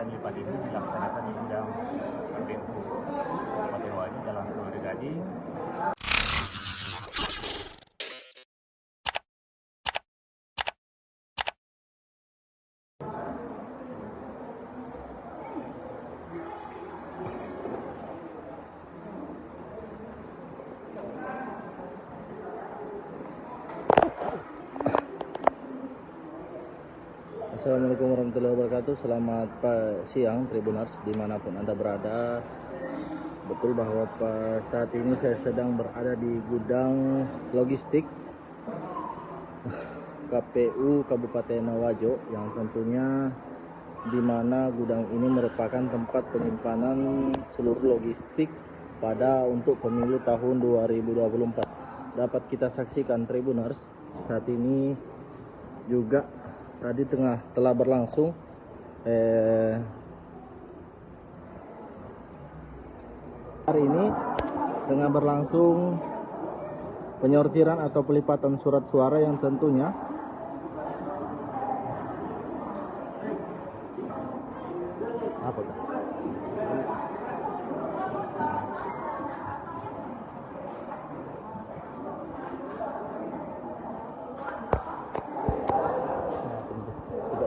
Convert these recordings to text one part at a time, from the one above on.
dan lipat ini dilaksanakan di bidang tertentu. Kabupaten Wajo dalam Sulawesi Gading. Assalamualaikum warahmatullahi wabarakatuh. Selamat siang Tribuners dimanapun Anda berada. Betul bahwa saat ini saya sedang berada di gudang logistik KPU Kabupaten Wajo, yang tentunya di mana gudang ini merupakan tempat penyimpanan seluruh logistik untuk pemilu tahun 2024. Dapat kita saksikan Tribuners, saat ini juga tadi telah berlangsung hari ini tengah berlangsung penyortiran atau pelipatan surat suara yang tentunya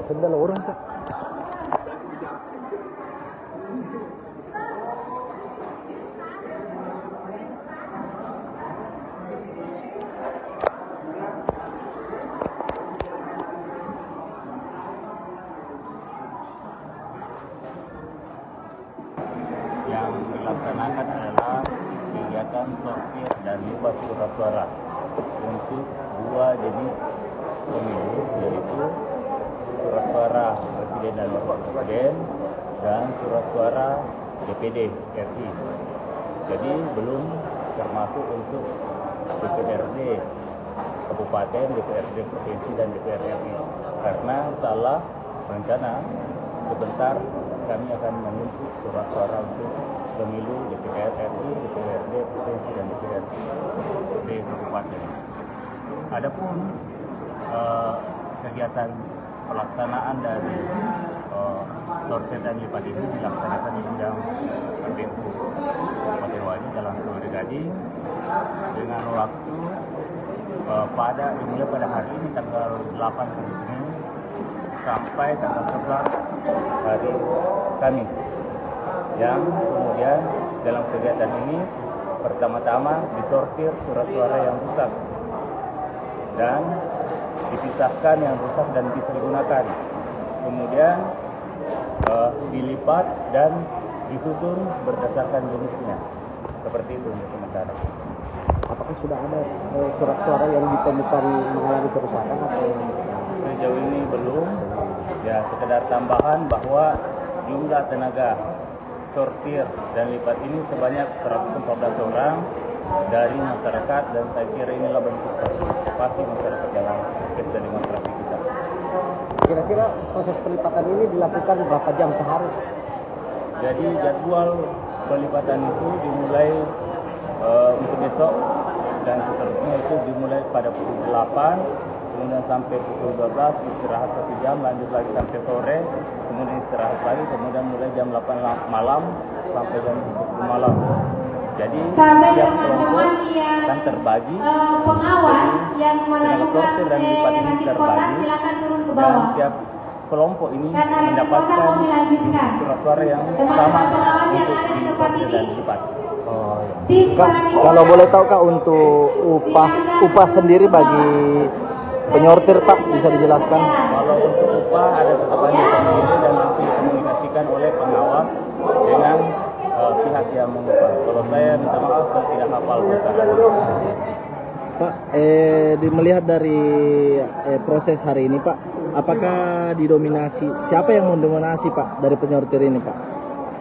sendal orang Pak. Yang dilaksanakan adalah kegiatan sortir dan lipat surat suara untuk dua jenis pemilu, yaitu surat suara Presiden dan Wakil Presiden dan surat suara DPD RI. Jadi belum termasuk untuk DPRD Kabupaten, DPRD Provinsi dan DPR RI. Karena salah rencana sebentar kami akan menuntut surat suara untuk pemilu DPR RI, DPRD Provinsi dan DPRD Kabupaten. Adapun kegiatan pelaksanaan dari sortir dan lipat ini dilaksanakan di bidang tertentu Kabupaten Wajo dalam Sulawesi Gading dengan waktu dimulai pada hari ini tanggal 8 Juni sampai tanggal 11 hari Kamis. Yang kemudian dalam kegiatan ini pertama-tama disortir surat suara yang rusak dan dipisahkan yang rusak dan bisa digunakan, kemudian dilipat dan disusun berdasarkan jenisnya, seperti itu untuk sementara. Apakah sudah ada surat suara yang ditemukan mengalami kerusakan atau sejauh ini belum? Ya, sekedar tambahan bahwa jumlah tenaga sortir dan lipat ini sebanyak 114 orang dari masyarakat, dan saya kira inilah bentuk partisipasi masyarakat dalam pesta demonstrasi kita. kira-kira proses pelipatan ini dilakukan berapa jam sehari? Jadi jadwal pelipatan itu dimulai untuk besok dan seterusnya itu dimulai pada pukul 8, kemudian sampai pukul 12, istirahat 1 jam, lanjut lagi sampai sore, kemudian istirahat lagi, kemudian mulai jam 8 malam sampai jam 10 malam. Jadi tiap kelompok kan terbagi, pengawas yang melakukan dan lipat ini terbagi, dan tiap kelompok ini mendapatkan surat suara yang sama untuk disortir dan lipat. Oh, iya. Kalau boleh tahu Kak, untuk upah sendiri bagi penyortir Pak, bisa dijelaskan? Kalau untuk upah ada tetapannya sendiri dan nanti dikomunikasikan oleh pengawas dengan pihak yang mengupah. Kalau saya minta maaf, saya tidak hafal bahasa. Pak, melihat dari proses hari ini Pak, apakah didominasi, siapa yang mendominasi Pak dari penyortir ini Pak?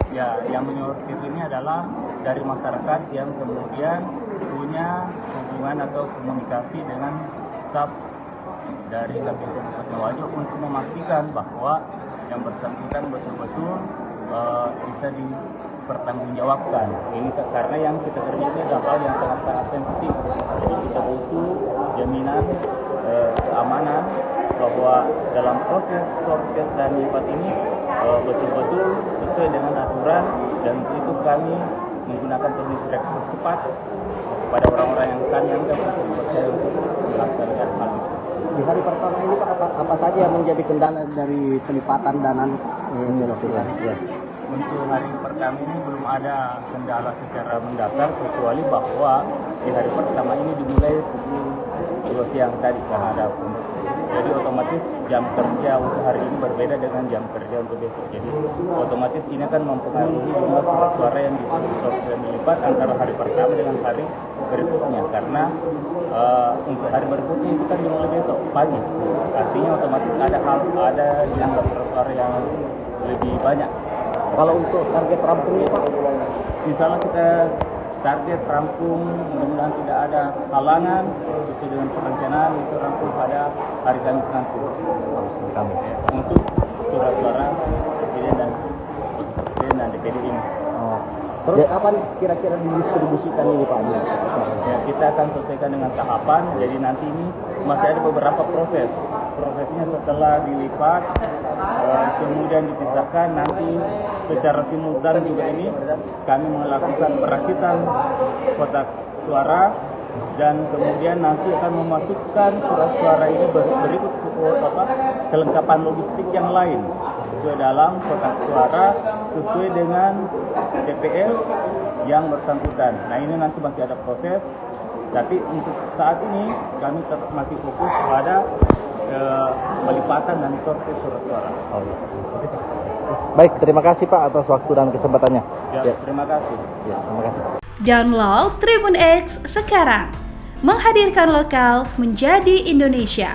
Ya, yang menyortir ini adalah dari masyarakat yang kemudian punya hubungan atau komunikasi dengan staf dari KPU Kabupaten Wajo untuk memastikan bahwa yang bersangkutan betul-betul bisa dipertanggungjawabkan. Ini karena yang kita kerja itu adalah hal yang sangat-sangat sensitif. Jadi kita butuh jaminan keamanan bahwa dalam proses sortir dan lipat ini betul-betul sesuai dengan aturan, dan untuk itu kami menggunakan teknik rekrut cepat kepada orang-orang yang kami anggap bisa dipercaya untuk melaksanakan hal itu. Di hari pertama ini Pak, apa saja yang menjadi kendala dari pelipatan dana yang dilakukan? Ya. Untuk hari pertama ini belum ada kendala secara mendasar, kecuali bahwa di hari pertama ini dimulai pukul 2 siang tadi karena ada promosi. Jadi otomatis jam kerja untuk hari ini berbeda dengan jam kerja untuk besok. Jadi otomatis ini akan mempengaruhi jumlah surat suara yang dilipat antara hari pertama dengan hari berikutnya, karena untuk hari berikutnya itu kan dimulai besok pagi. Artinya otomatis ada jumlah surat suara yang lebih banyak. Kalau untuk target rampungnya Pak? Misalnya kita target rampung, mudah-mudahan tidak ada halangan, sesuai dengan perencanaan itu rampung pada hari Kamis nanti. Kamis. Untuk surat suara presiden dan DPD ini. Oh. Terus kapan kira-kira didistribusikan ini Pak? Ya, kita akan selesaikan dengan tahapan. Jadi nanti ini masih ada beberapa proses. Prosesnya setelah dilipat, kemudian dipisahkan, nanti secara simultan juga ini kami melakukan perakitan kotak suara, dan kemudian nanti akan memasukkan surat suara ini berikut kelengkapan logistik yang lain ke dalam kotak suara sesuai dengan TPL yang bersangkutan. Nah, ini nanti masih ada proses, tapi untuk saat ini kami masih fokus pada pelipatan dan sortir surat suara. Oh, iya. Baik, terima kasih Pak atas waktu dan kesempatannya. Ya, terima kasih. Ya, terima kasih. Download Tribun X sekarang, menghadirkan lokal menjadi Indonesia.